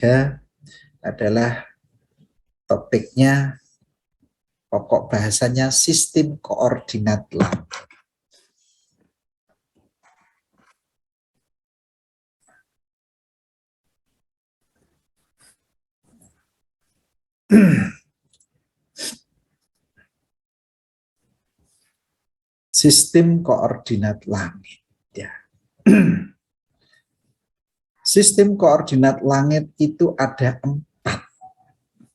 Ya, adalah topiknya, pokok bahasanya sistem koordinat langit. Sistem koordinat langit. Ya. Sistem koordinat langit itu ada 4.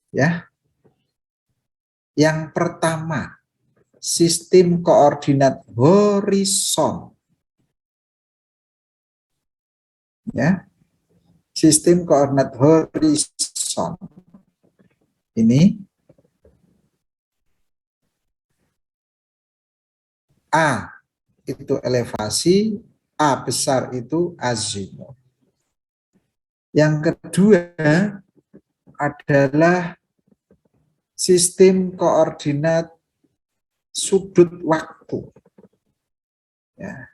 Ya. Yang pertama, sistem koordinat horizon. Ya. Sistem koordinat horizon. Ini A itu elevasi, A besar itu azimut. Yang kedua adalah sistem koordinat sudut waktu. Ya.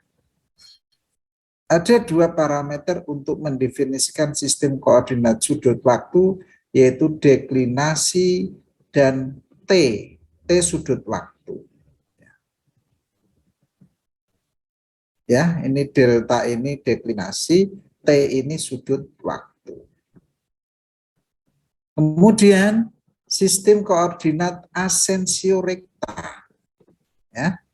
Ada 2 parameter untuk mendefinisikan sistem koordinat sudut waktu, yaitu deklinasi dan T sudut waktu. Ya, ini delta ini deklinasi, T ini sudut waktu. Kemudian sistem koordinat asensio rekta. Ya.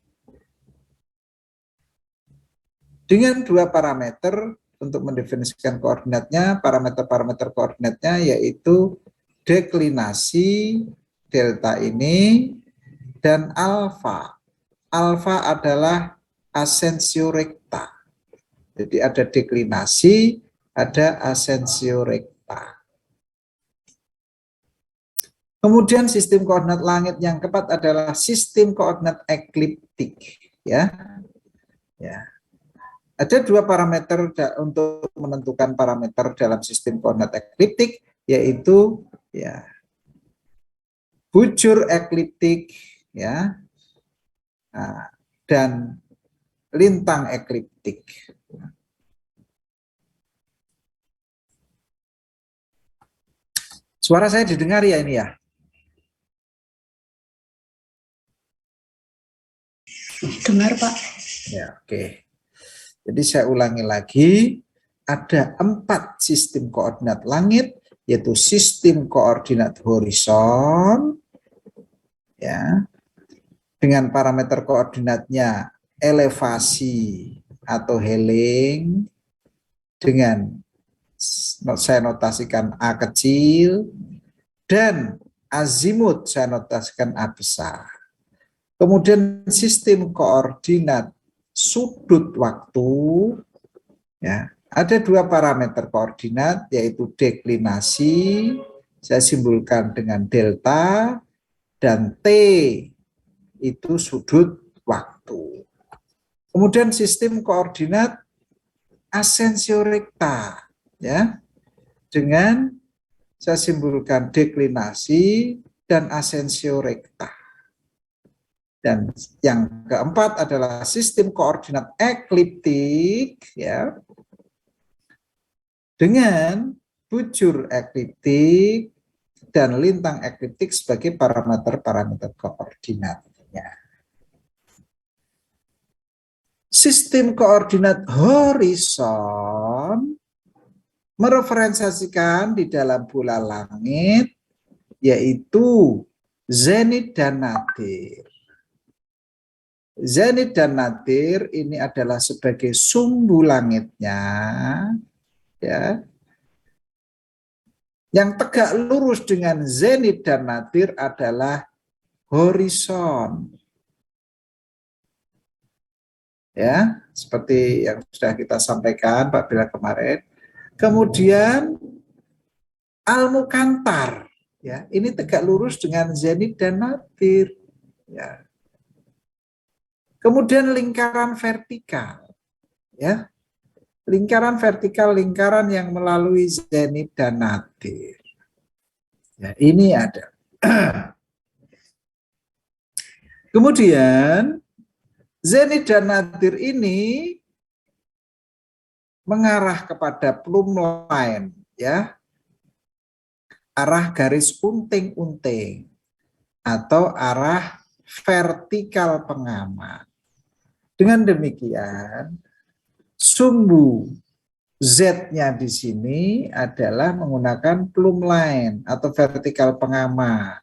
Dengan 2 parameter untuk mendefinisikan koordinatnya, parameter-parameter koordinatnya yaitu deklinasi delta ini dan alfa. Alfa adalah asensio rekta. Jadi ada deklinasi, ada asensio rekta. Kemudian sistem koordinat langit yang keempat adalah sistem koordinat ekliptik. Ya. Ya. Ada 2 parameter untuk menentukan parameter dalam sistem koordinat ekliptik, yaitu ya bujur ekliptik, ya, dan lintang ekliptik. Suara saya didengar ya ini ya? Dengar Pak. Ya, oke. Jadi saya ulangi lagi, ada 4 sistem koordinat langit, yaitu sistem koordinat horizon, ya, dengan parameter koordinatnya elevasi atau heling, dengan saya notasikan A kecil, dan azimut saya notasikan A besar. Kemudian sistem koordinat sudut waktu, ya, ada 2 parameter koordinat, yaitu deklinasi, saya simbolkan dengan delta, dan T itu sudut waktu. Kemudian sistem koordinat asensio rekta, ya, dengan saya simbolkan deklinasi dan asensio rekta. Dan yang keempat adalah sistem koordinat ekliptik, ya, dengan bujur ekliptik dan lintang ekliptik sebagai parameter-parameter koordinatnya. Sistem koordinat horizon mereferensiasikan di dalam bola langit, yaitu zenit dan nadir. Zenit dan nadir ini adalah sebagai sumbu langitnya, ya. Yang tegak lurus dengan zenit dan nadir adalah horizon. Ya, seperti yang sudah kita sampaikan Pak Bila kemarin. Kemudian al-mukantar, ya, ini tegak lurus dengan zenit dan nadir, ya. Kemudian lingkaran vertikal, ya, lingkaran vertikal, lingkaran yang melalui zenit dan nadir, ya, ini ada. Kemudian zenit dan nadir ini mengarah kepada plumb line, ya, arah garis unting-unting atau arah vertikal pengamat. Dengan demikian, sumbu Z-nya di sini adalah menggunakan plumb line atau vertikal pengamat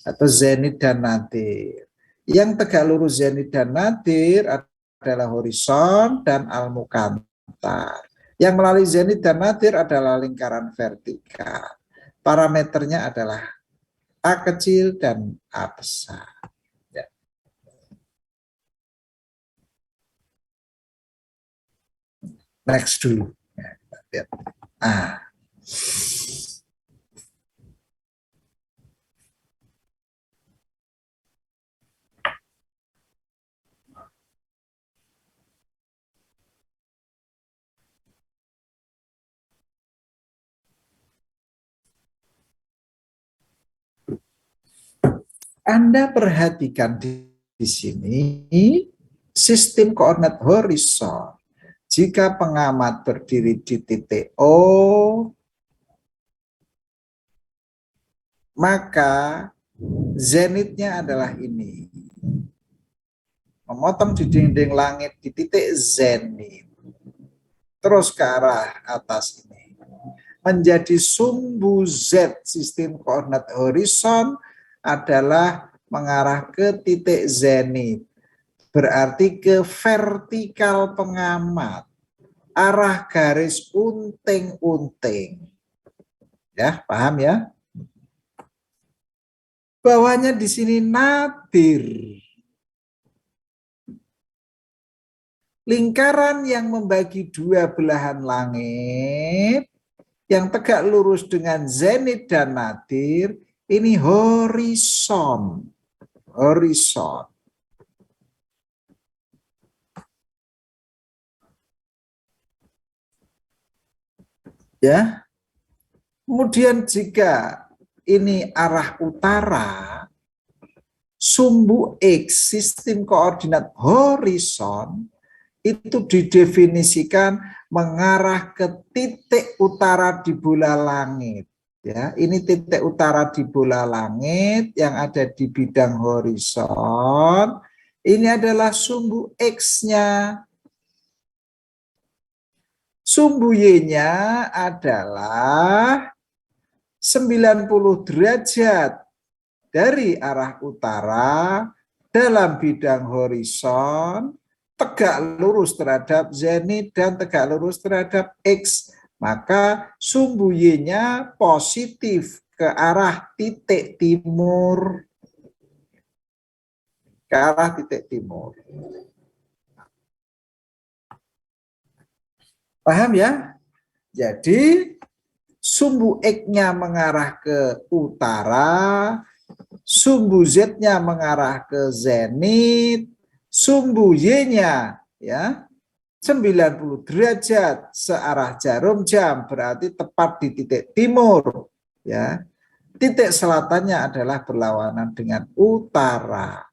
atau zenit dan nadir. Yang tegak lurus zenit dan nadir adalah horizon dan almukantar. Yang melalui zenit dan nadir adalah lingkaran vertikal. Parameternya adalah A kecil dan A besar. Ya. Next dulu. Ya, lihat. Anda perhatikan di sini sistem koordinat horizon. Jika pengamat berdiri di titik O, maka zenitnya adalah ini. Memotong di dinding langit di titik zenit. Terus ke arah atas ini. Menjadi sumbu Z sistem koordinat horizon adalah mengarah ke titik zenit. Berarti ke vertikal pengamat. Arah garis unting-unting. Ya, paham ya? Bawahnya di sini nadir. Lingkaran yang membagi dua belahan langit yang tegak lurus dengan zenit dan nadir, ini horizon. Horizon. Ya. Kemudian jika ini arah utara, sumbu X sistem koordinat horizon itu didefinisikan mengarah ke titik utara di bola langit. Ya, ini titik utara di bola langit yang ada di bidang horizon. Ini adalah sumbu X-nya. Sumbu Y-nya adalah 90 derajat dari arah utara dalam bidang horizon, tegak lurus terhadap zenit dan tegak lurus terhadap X. Maka sumbu Y-nya positif ke arah titik timur. Ke arah titik timur. Paham ya? Jadi sumbu X-nya mengarah ke utara, sumbu Z-nya mengarah ke zenit, sumbu Y-nya ya 90 derajat searah jarum jam, berarti tepat di titik timur ya. Titik selatannya adalah berlawanan dengan utara.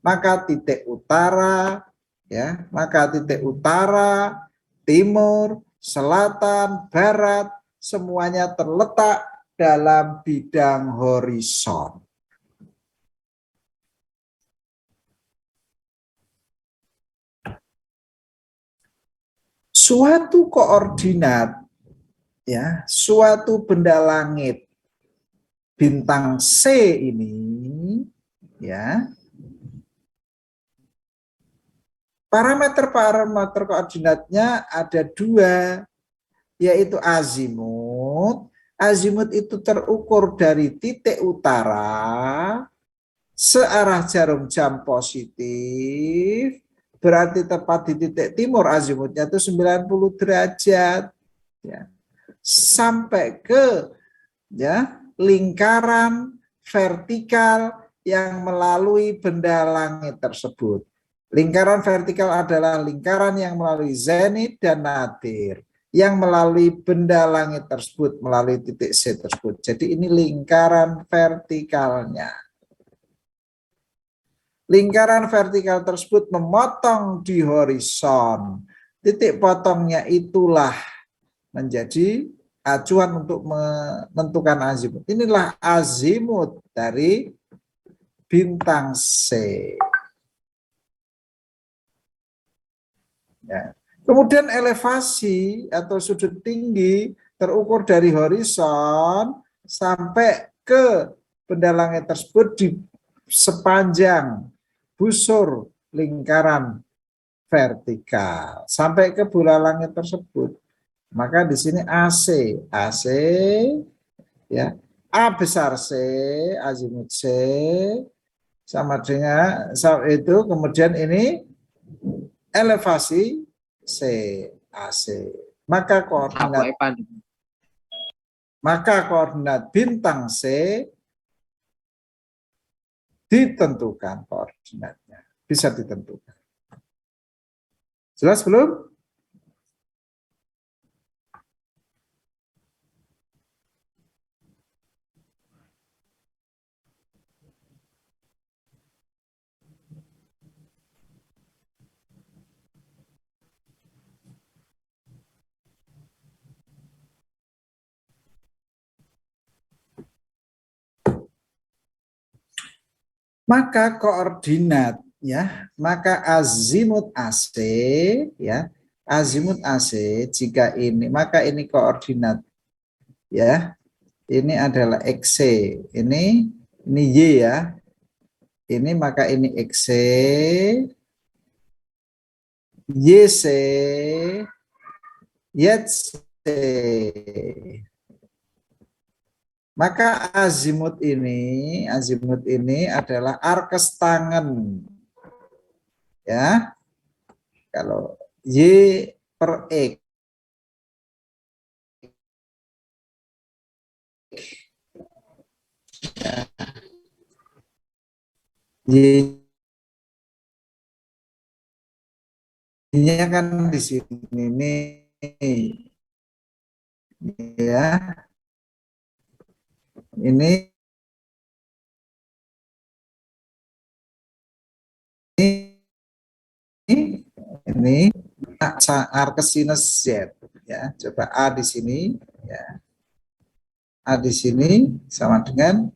Maka titik utara ya, timur, selatan, barat semuanya terletak dalam bidang horizon. Suatu koordinat ya, suatu benda langit bintang C ini ya, parameter koordinatnya ada dua, yaitu azimut. Azimut itu terukur dari titik utara searah jarum jam positif, berarti tepat di titik timur azimutnya itu 90 derajat ya. Sampai ke ya lingkaran vertikal yang melalui benda langit tersebut. Lingkaran vertikal adalah lingkaran yang melalui zenit dan nadir, yang melalui benda langit tersebut, melalui titik C tersebut. Jadi ini lingkaran vertikalnya. Lingkaran vertikal tersebut memotong di horizon. Titik potongnya itulah menjadi acuan untuk menentukan azimut. Inilah azimut dari bintang C. Ya. Kemudian elevasi atau sudut tinggi terukur dari horizon sampai ke benda langit tersebut di sepanjang busur lingkaran vertikal sampai ke bola langit tersebut. Maka di sini AC ya, A besar C, azimut C sama dengan itu, kemudian ini elevasi C, AC. Maka koordinat bintang C ditentukan koordinatnya, bisa ditentukan. Jelas belum? Maka koordinat ya, maka azimut AC ya, azimut AC jika ini, maka ini koordinat ya. Ini adalah XC, ini Y ya. Ini maka ini XC, YC, YC. Maka azimut ini adalah arkes tangan. Ya. Kalau Y per X. Ya. Y-nya kan di sini nih. Ya. Ini arkes sinus Z ya. Coba A di sini ya. A di sini sama dengan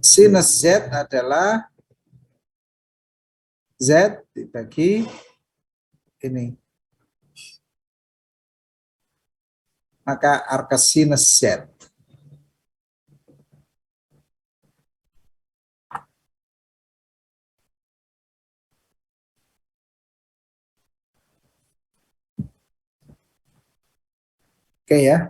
sinus Z adalah Z dibagi ini. Maka arkes sinus Z. Oke ya.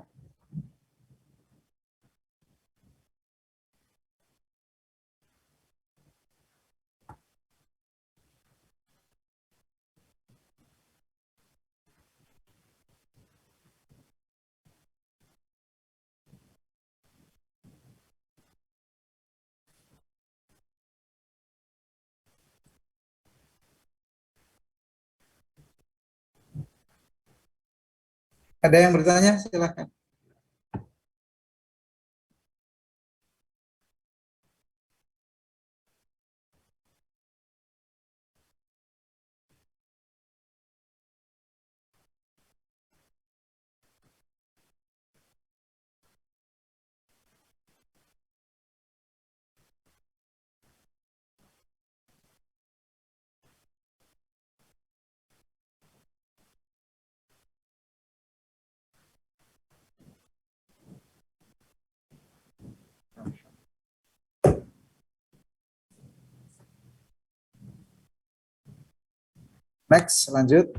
Ada yang bertanya? Silakan. Next, lanjut.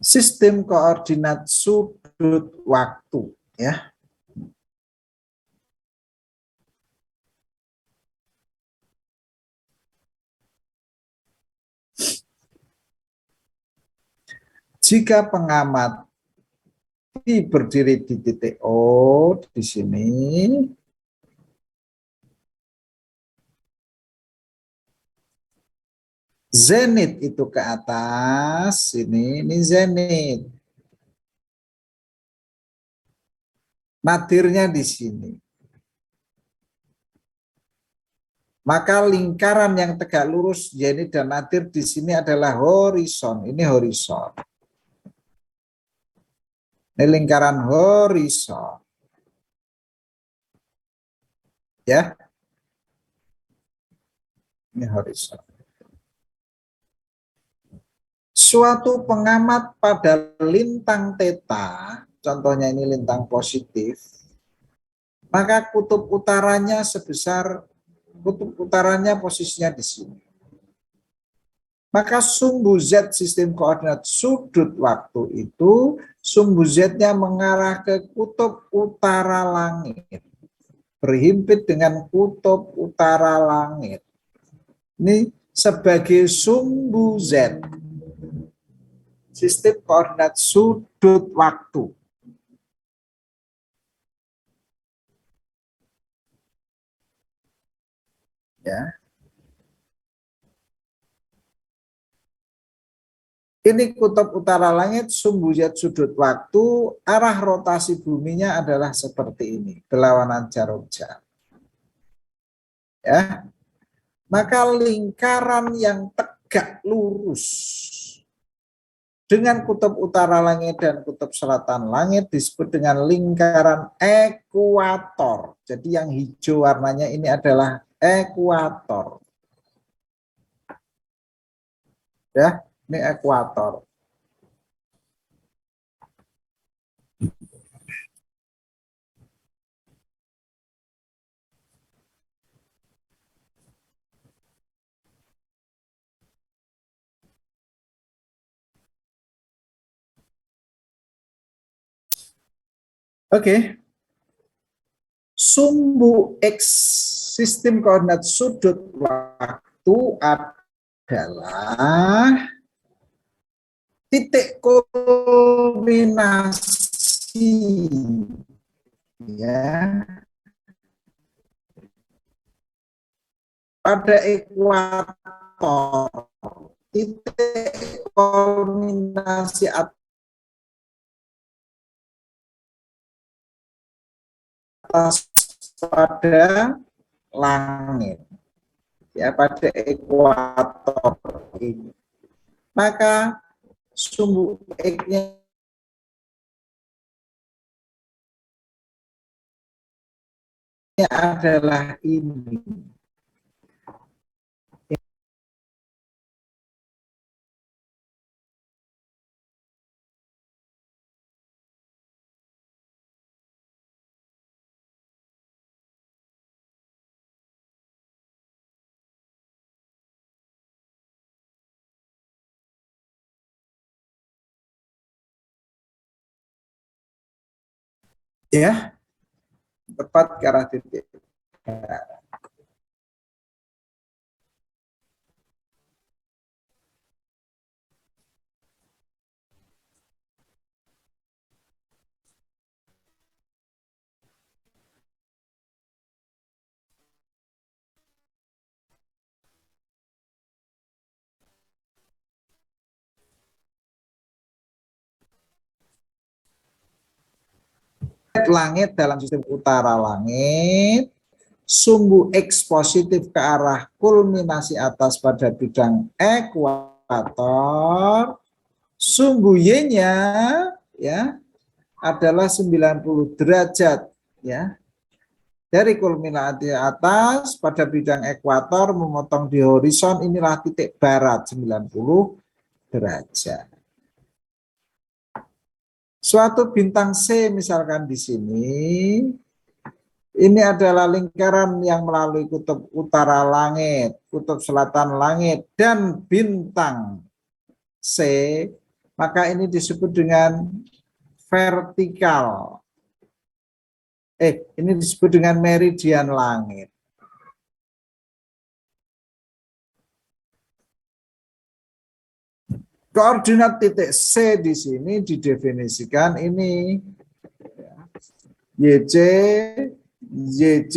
Sistem koordinat sudut waktu ya. Jika pengamat berdiri di titik O di sini, Zenit itu ke atas, ini zenit. Nadirnya di sini. Maka lingkaran yang tegak lurus zenit dan nadir di sini adalah horizon. Ini horizon. Ini lingkaran horizon. Ya. Ini horizon. Suatu pengamat pada lintang theta, contohnya ini lintang positif, maka kutub utaranya posisinya di sini. Maka sumbu Z sistem koordinat sudut waktu itu, sumbu Z-nya mengarah ke kutub utara langit. Berhimpit dengan kutub utara langit. Ini sebagai sumbu Z. Sistem koordinat sudut waktu. Ya. Ini kutub utara langit, sumbu Z sudut waktu, arah rotasi buminya adalah seperti ini, berlawanan jarum jam. Ya. Maka lingkaran yang tegak lurus dengan kutub utara langit dan kutub selatan langit disebut dengan lingkaran ekuator. Jadi yang hijau warnanya ini adalah ekuator. Ya, ini ekuator. Oke. Sumbu X sistem koordinat sudut waktu adalah titik kulminasi, ya, pada ekuator. Titik kulminasi atas pada langit, ya, pada ekuator ini. Maka sumbu X-nya adalah ini. Ya, tepat ke arah titik. Langit dalam sistem utara langit, sumbu X positif ke arah kulminasi atas pada bidang ekuator, sumbu Y-nya, ya, adalah 90 derajat, ya. Dari kulminasi atas pada bidang ekuator memotong di horizon, inilah titik barat 90 derajat. Suatu bintang C misalkan di sini, ini adalah lingkaran yang melalui kutub utara langit, kutub selatan langit, dan bintang C, maka ini disebut dengan vertikal. Ini disebut dengan meridian langit. Koordinat titik C di sini didefinisikan ini YC, YC,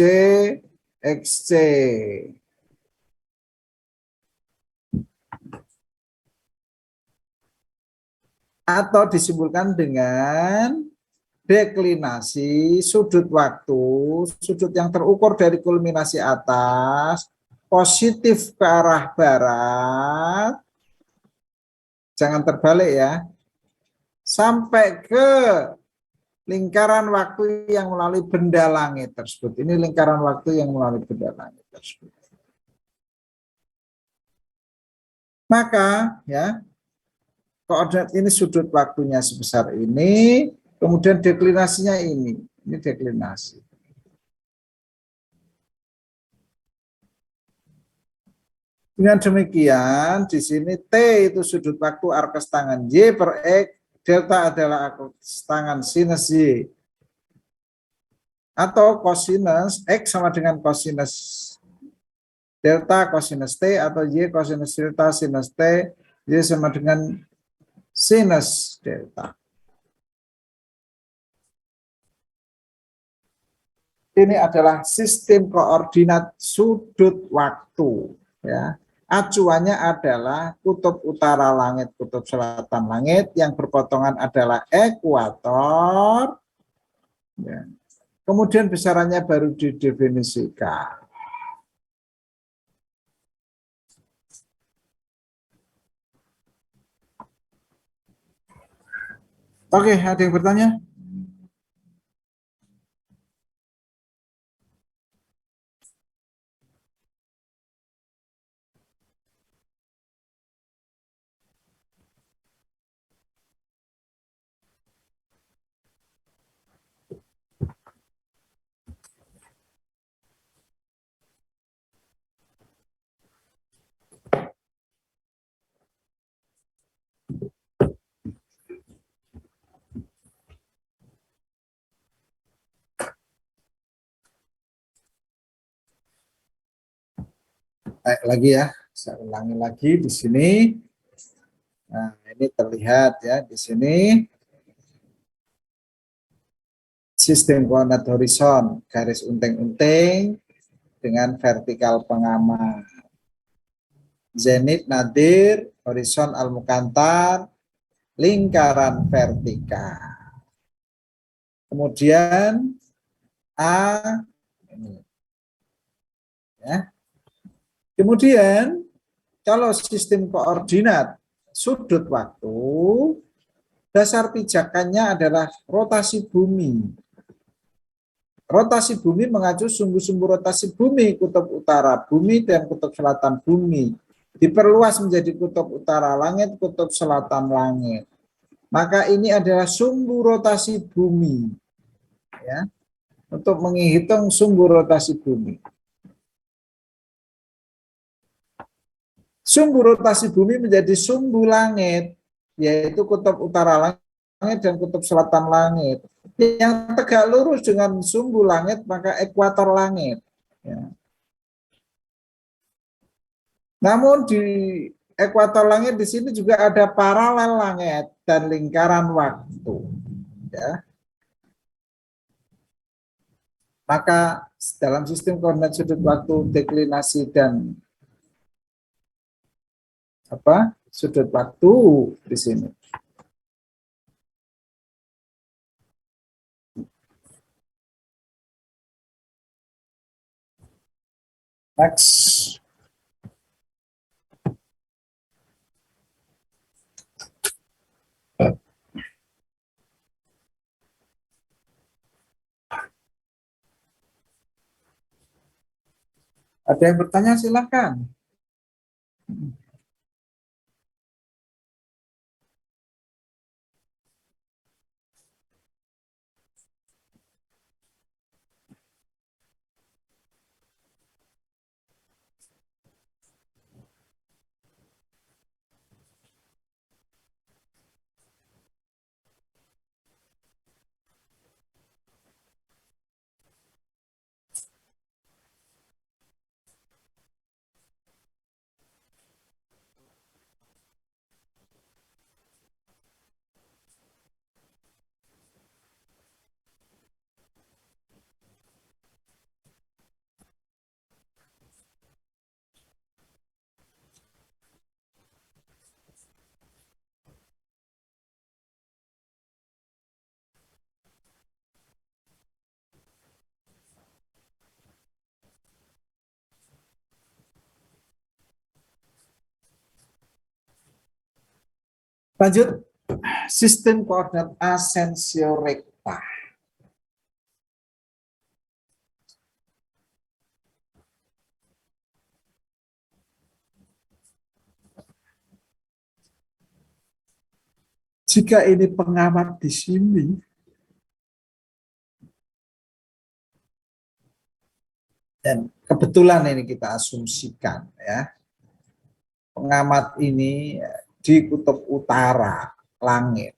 XC. atau disimpulkan dengan deklinasi sudut waktu, sudut yang terukur dari kulminasi atas, positif ke arah barat, jangan terbalik ya, sampai ke lingkaran waktu yang melalui benda langit tersebut. Ini lingkaran waktu yang melalui benda langit tersebut. Maka ya, koordinat ini sudut waktunya sebesar ini, kemudian deklinasinya ini deklinasi. Dengan demikian, di sini T itu sudut waktu arkes tangan Y per X, delta adalah arkes tangan sinus Y. Atau kosinus X sama dengan kosinus delta kosinus T, atau Y kosinus delta sinus T, Y sama dengan sinus delta. Ini adalah sistem koordinat sudut waktu. Ya. Acuannya adalah kutub utara langit, kutub selatan langit, yang berpotongan adalah ekuator. Ya. Kemudian besarannya baru didefinisikan. Oke, ada yang bertanya? Baik, lagi ya, saya ulangi lagi di sini. Nah, ini terlihat ya di sini sistem koordinat horizon, garis unting-unting dengan vertikal pengaman. Zenit nadir, horizon al-mukantar, lingkaran vertikal. Kemudian A ini. Ya. Kemudian kalau sistem koordinat sudut waktu, dasar pijakannya adalah rotasi bumi. Rotasi bumi mengacu sumbu-sumbu rotasi bumi, kutub utara bumi dan kutub selatan bumi. Diperluas menjadi kutub utara langit, kutub selatan langit. Maka ini adalah sumbu rotasi bumi. Ya, untuk menghitung sumbu rotasi bumi. Sumbu rotasi bumi menjadi sumbu langit, yaitu kutub utara langit dan kutub selatan langit. Yang tegak lurus dengan sumbu langit, maka ekuator langit. Ya. Namun di ekuator langit di sini juga ada paralel langit dan lingkaran waktu. Ya. Maka dalam sistem koordinat sudut waktu, deklinasi dan sudut waktu di sini. Next. Ada yang bertanya, silakan. Lanjut, sistem koordinat asensio rekta. Jika ini pengamat di sini, dan kebetulan ini kita asumsikan ya, pengamat ini di kutub utara langit.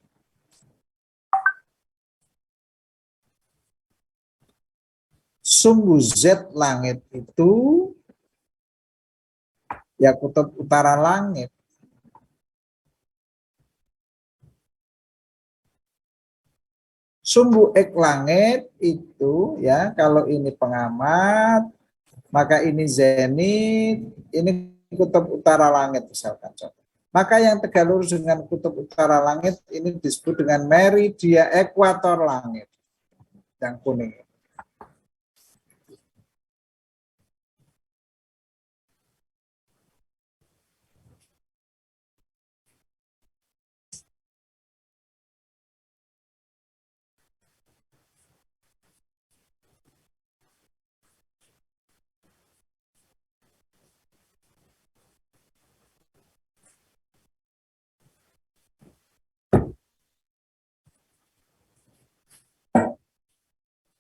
Sumbu Z langit itu ya kutub utara langit. Sumbu X langit itu ya, kalau ini pengamat, maka ini zenit, ini kutub utara langit misalkan contoh. Maka yang tegak lurus dengan kutub utara langit ini disebut dengan meridia ekuator langit. Yang kuning.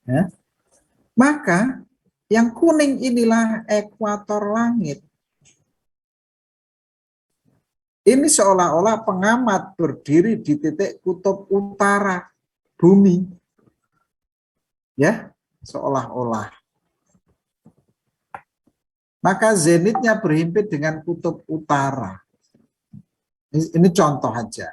Ya. Maka yang kuning inilah ekuator langit. Ini seolah-olah pengamat berdiri di titik kutub utara bumi. Ya, seolah-olah. Maka zenitnya berhimpit dengan kutub utara. Ini contoh aja.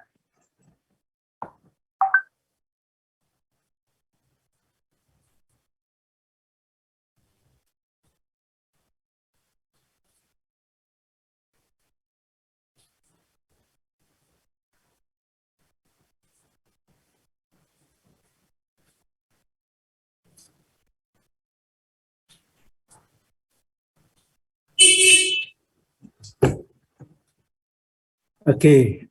Oke.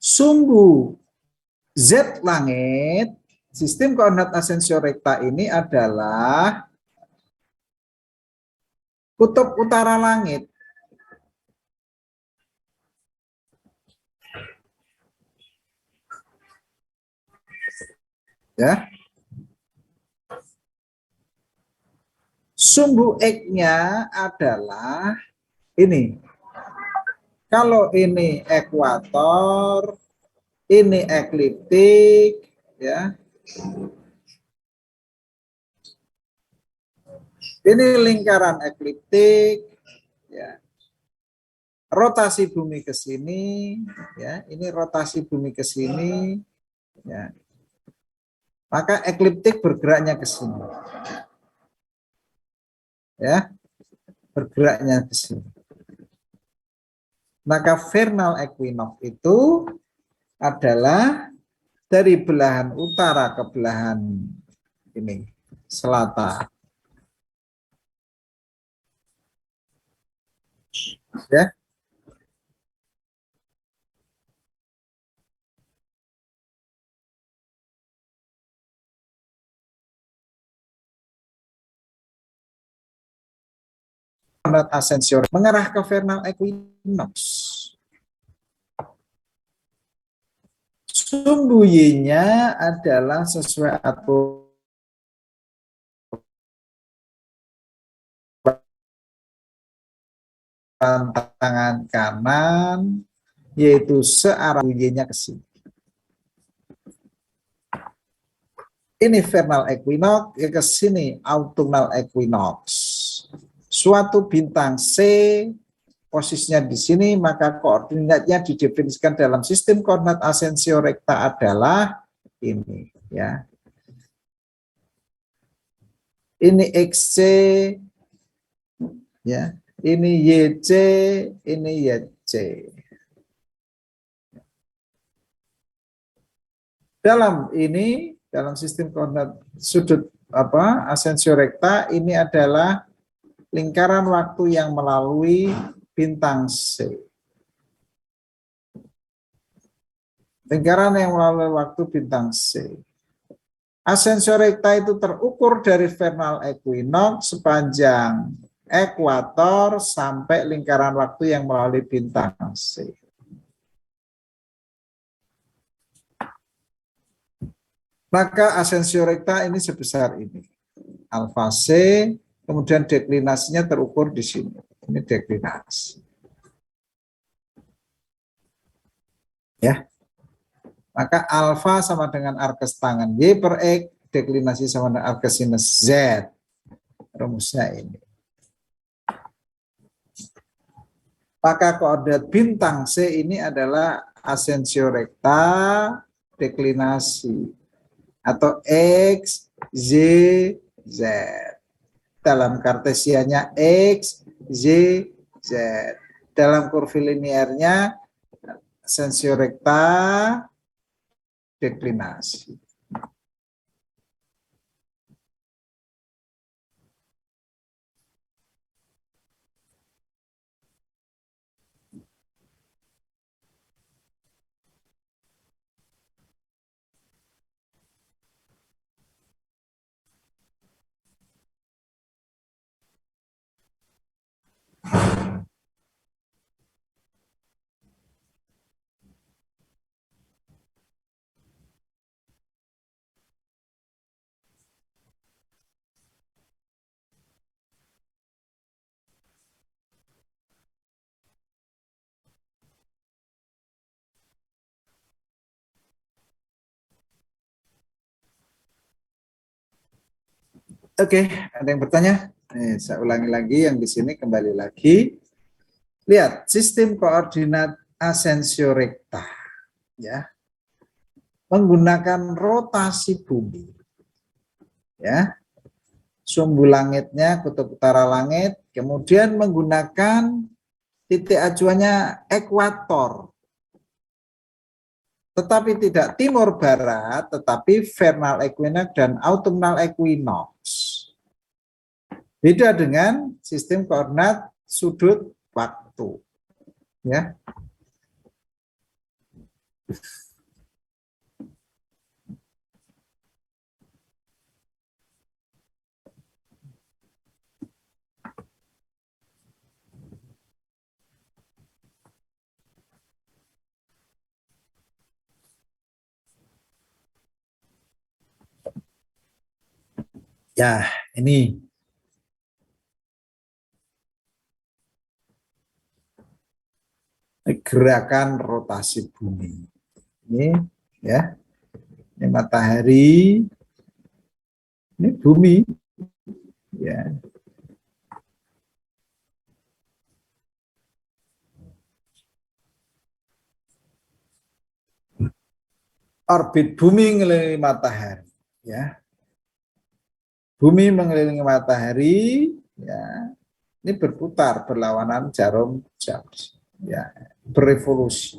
Sumbu Z langit, sistem koordinat asensio rekta ini adalah kutub utara langit. Ya. Sumbu X-nya adalah ini. Kalau ini ekuator, ini ekliptik, ya. Ini lingkaran ekliptik, ya. Rotasi bumi ke sini, ya. Ini rotasi bumi ke sini, ya. Maka ekliptik bergeraknya ke sini. Ya. Bergeraknya ke sini. Maka vernal equinox itu adalah dari belahan utara ke belahan ini selatan. Ya. Koordinat asensio mengarah ke vernal equinox. Sumbu Y-nya adalah sesuai aturan tangan kanan, yaitu searah Y-nya ke sini. Ini vernal equinox, ya ke sini autumnal equinox. Suatu bintang C posisinya di sini, maka koordinatnya didefinisikan dalam sistem koordinat asensio rekta adalah ini, ya. Ini XC, ya. Ini YC, ini YC. Dalam sistem koordinat sudut asensio rekta ini adalah lingkaran waktu yang melalui bintang C. Lingkaran yang melalui waktu bintang C. Ascensio recta itu terukur dari vernal equinox sepanjang ekuator sampai lingkaran waktu yang melalui bintang C. Maka ascensio recta ini sebesar ini. Alfa C, kemudian deklinasinya terukur di sini. Ini deklinasi. Ya. Maka alfa sama dengan arkes tangan Y per X, deklinasi sama dengan arkes sinus Z. Rumusnya ini. Maka koordinat bintang C ini adalah ascensio recta deklinasi atau X, Y, Z. Dalam kartesiannya X, Y, Z. Dalam kurviliniarnya ascensio recta deklinasi. Oke, ada yang bertanya? Saya ulangi lagi yang di sini kembali lagi. Lihat sistem koordinat ascensio recta, ya, menggunakan rotasi bumi, ya, sumbu langitnya kutub utara langit, kemudian menggunakan titik acuannya ekuator, tetapi tidak timur barat, tetapi vernal equinox dan autumnal equinox. Beda dengan sistem koordinat sudut waktu, ya. Ya, ini gerakan rotasi bumi. Ini, ya, ini matahari, ini bumi, ya. Orbit bumi mengelilingi matahari, ya. Bumi mengelilingi matahari, ya. Ini berputar berlawanan jarum jam, ya, berevolusi.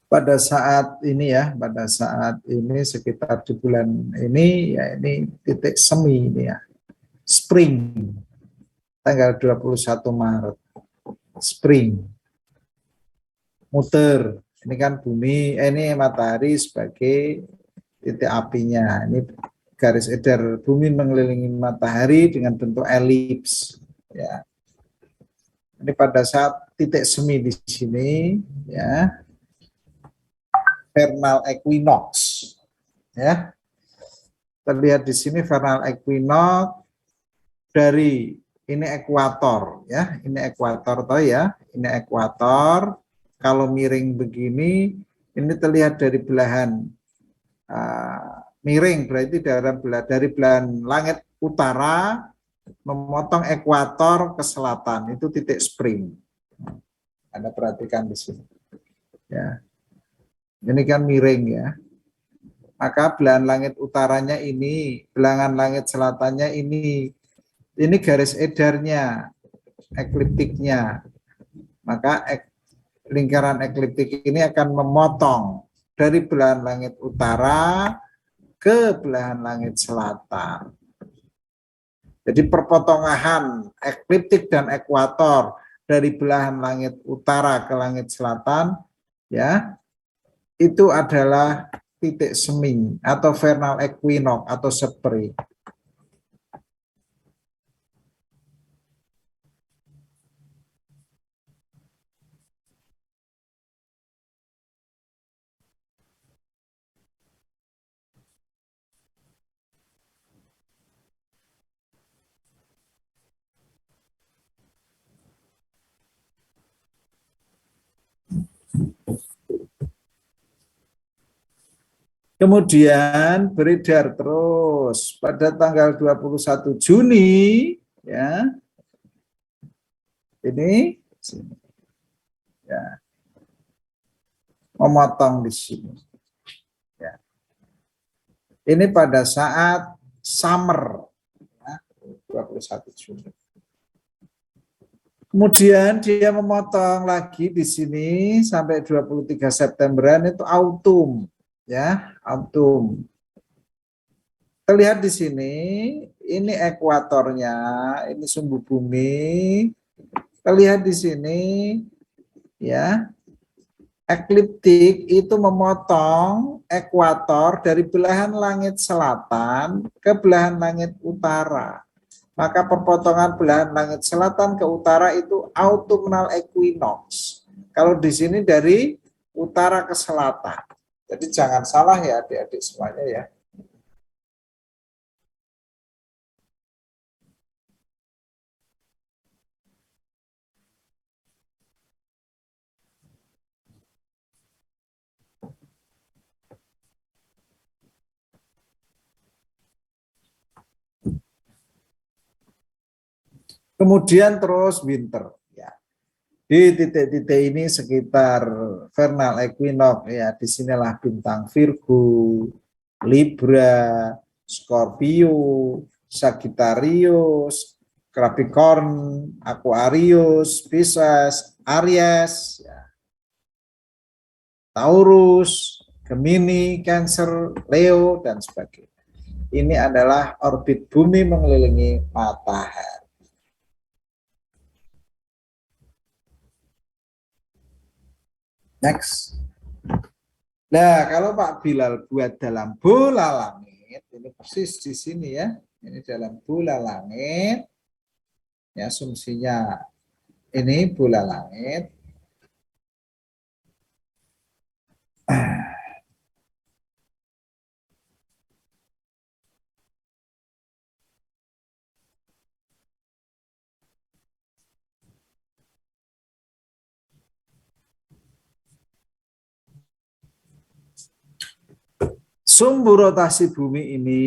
Pada saat ini, ya, pada saat ini sekitar di bulan ini, ya, ini titik semi ini, ya, spring, tanggal 21 Maret, spring, muter. Ini kan bumi, ini matahari sebagai titik apinya. Ini garis edar bumi mengelilingi matahari dengan bentuk elips, ya. Ini pada saat titik semi di sini, ya, vernal equinox, ya. Terlihat di sini vernal equinox dari ini ekuator, ya. Ini ekuator toh, ya. Ini ekuator. Kalau miring begini, ini terlihat dari belahan miring, berarti dari belahan langit utara memotong ekuator ke selatan, itu titik spring. Anda perhatikan di sini, ya. Ini kan miring, ya. Maka belahan langit utaranya ini, belahan langit selatannya ini garis edarnya, ekliptiknya. Maka lingkaran ekliptik ini akan memotong dari belahan langit utara ke belahan langit selatan. Jadi perpotongan ekliptik dan ekuator dari belahan langit utara ke langit selatan, ya, itu adalah titik semi atau vernal equinox atau spring. Kemudian beredar terus pada tanggal 21 Juni, ya. Ini ya, memotong di sini. Ya. Ini pada saat summer, ya, 21 Juni. Kemudian dia memotong lagi di sini sampai 23 Septemberan itu autumn, ya, autumn. Terlihat di sini, ini ekuatornya, ini sumbu bumi. Terlihat di sini, ya, ekliptik itu memotong ekuator dari belahan langit selatan ke belahan langit utara. Maka perpotongan belahan langit selatan ke utara itu autumnal equinox. Kalau di sini dari utara ke selatan. Jadi jangan salah ya adik-adik semuanya ya. Kemudian terus winter. Ya. Di titik-titik ini sekitar vernal equinox, ya, disinilah bintang Virgo, Libra, Scorpio, Sagittarius, Capricorn, Aquarius, Pisces, Aries, ya, Taurus, Gemini, Cancer, Leo, dan sebagainya. Ini adalah orbit bumi mengelilingi matahari. Next. Nah, kalau Pak Bilal buat dalam bola langit, ini persis di sini ya. Ini dalam bola langit. Ya, asumsinya ini bola langit. Sumbu rotasi bumi ini,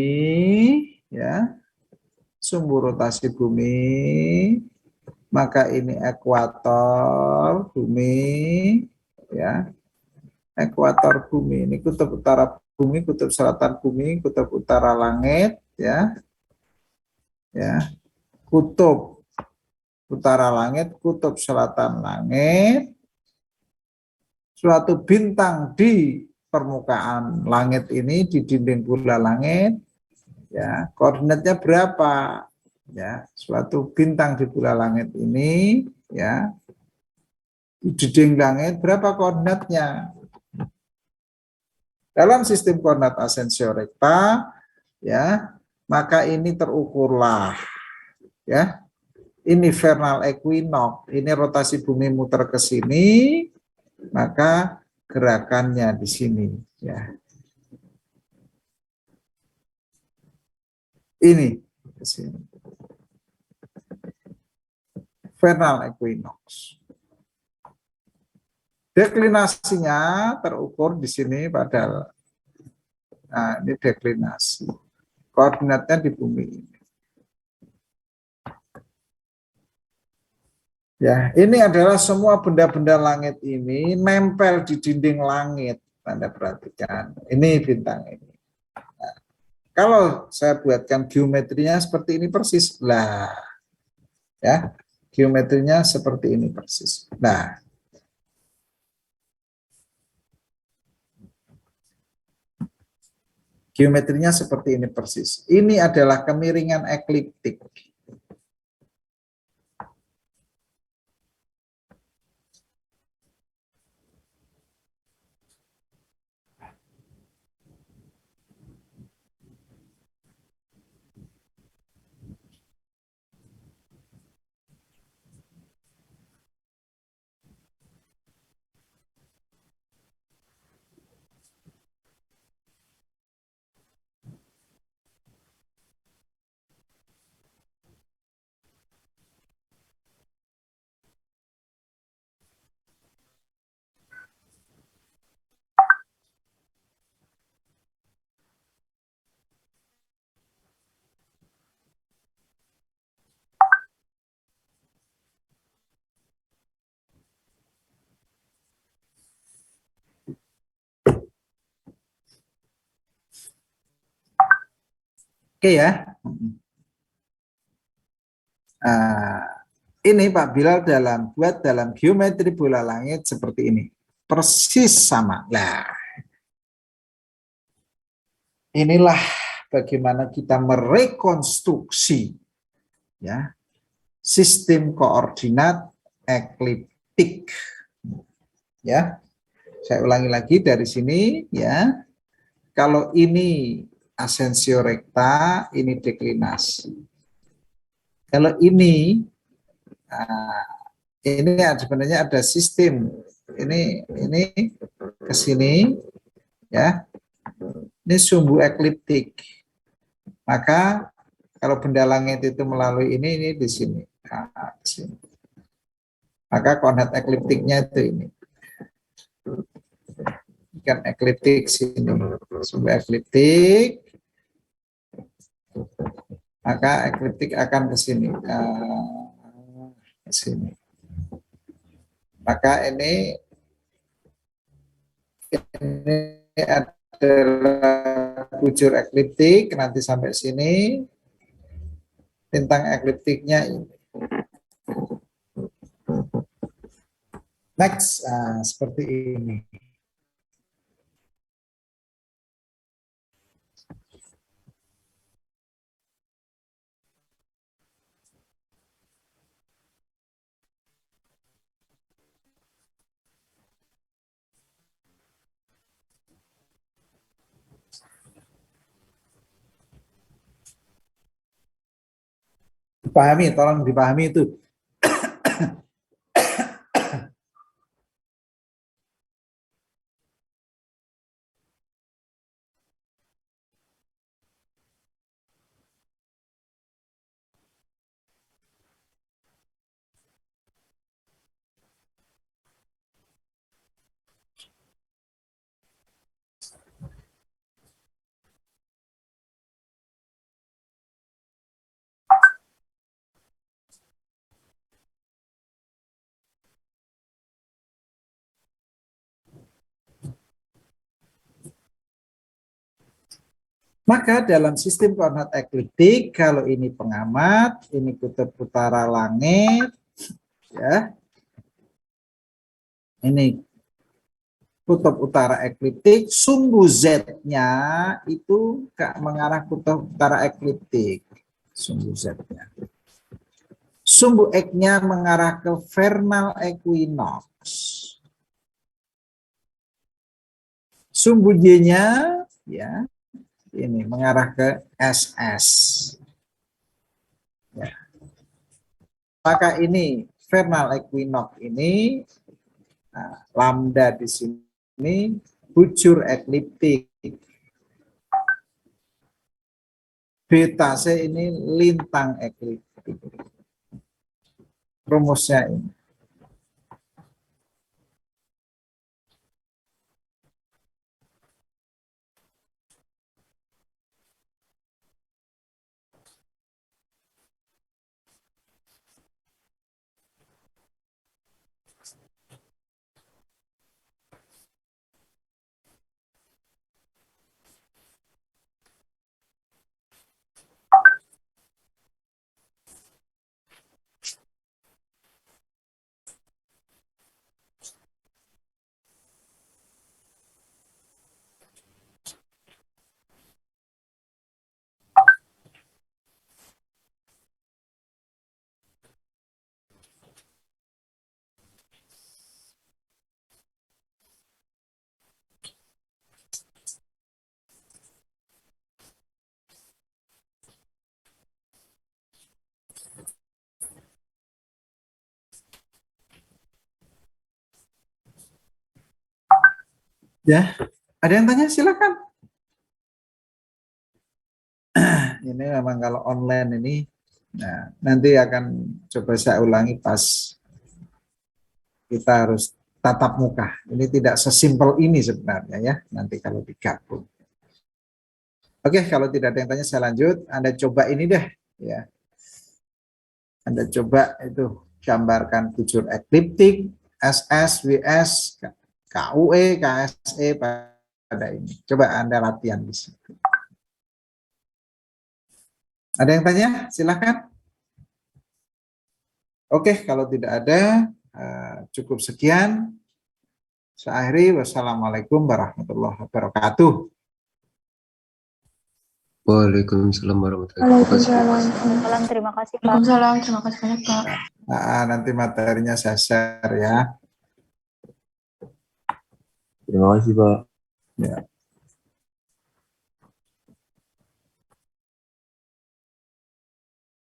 ya, sumbu rotasi bumi, maka ini ekuator bumi, ya, ekuator bumi ini kutub utara bumi, kutub selatan bumi, kutub utara langit, ya, ya, kutub utara langit, kutub selatan langit, suatu bintang di permukaan langit ini di dinding bola langit, ya, koordinatnya berapa, ya, suatu bintang di bola langit ini, ya, di dinding langit berapa koordinatnya. Dalam sistem koordinat asensio rekta, ya, maka ini terukurlah, ya, ini vernal equinox, ini rotasi bumi muter ke sini, maka gerakannya di sini, ya. Ini ke sini. Vernal equinox. Deklinasinya terukur di sini pada, nah, ini deklinasi. Koordinatnya di bumi ini. Ya, ini adalah semua benda-benda langit ini nempel di dinding langit. Anda perhatikan, ini bintang ini. Nah, kalau saya buatkan geometrinya seperti ini persis, lah, ya, geometrinya seperti ini persis. Nah, Geometrinya seperti ini persis. Ini adalah kemiringan ekliptik. Oke ya. Nah, ini Pak Bilal buat dalam geometri bola langit seperti ini. Persis sama. Nah, inilah bagaimana kita merekonstruksi ya sistem koordinat ekliptik. Ya. Saya ulangi lagi dari sini ya. Kalau ini asensio rekta, ini deklinasi. Kalau ini sebenarnya ada sistem. Ini ke sini ya. Ini sumbu ekliptik. Maka kalau benda langit itu melalui ini di sini. Nah, di sini. Maka koordinat ekliptiknya itu ini. Kan ekliptik sini. Sumbu ekliptik. Maka ekliptik akan ke sini. Ke sini. Maka ini adalah bujur ekliptik, nanti sampai sini bintang ekliptiknya ini. Next, seperti ini. Dipahami, tolong dipahami itu. Maka dalam sistem koordinat ekliptik, kalau ini pengamat, ini kutub utara langit, ya, ini kutub utara ekliptik, sumbu Z-nya itu mengarah kutub utara ekliptik, sumbu Z-nya. Sumbu X-nya mengarah ke vernal equinox. Sumbu Y-nya ya ini mengarah ke SS. Ya. Maka ini vernal equinox ini lambda di sini bujur ekliptik. Beta C ini lintang ekliptik. Rumusnya ini. Ya, ada yang tanya silakan. Ini memang kalau online ini, nah, nanti akan coba saya ulangi pas kita harus tatap muka. Ini tidak sesimpel ini sebenarnya ya, nanti kalau digabung. Oke, kalau tidak ada yang tanya saya lanjut. Anda coba ini deh, ya. Anda coba itu gambarkan bujur ekliptik, SS, WS, KUE, KSE pada ini. Coba Anda latihan di situ. Ada yang tanya? Silakan. Oke, kalau tidak ada, cukup sekian. Saya akhiri. Wassalamualaikum warahmatullahi wabarakatuh. Waalaikumsalam warahmatullahi wabarakatuh. Waalaikumsalam, terima kasih Pak. Waalaikumsalam, terima kasih banyak Pak. Nanti materinya saya share ya. Terima kasih Pak. Ya.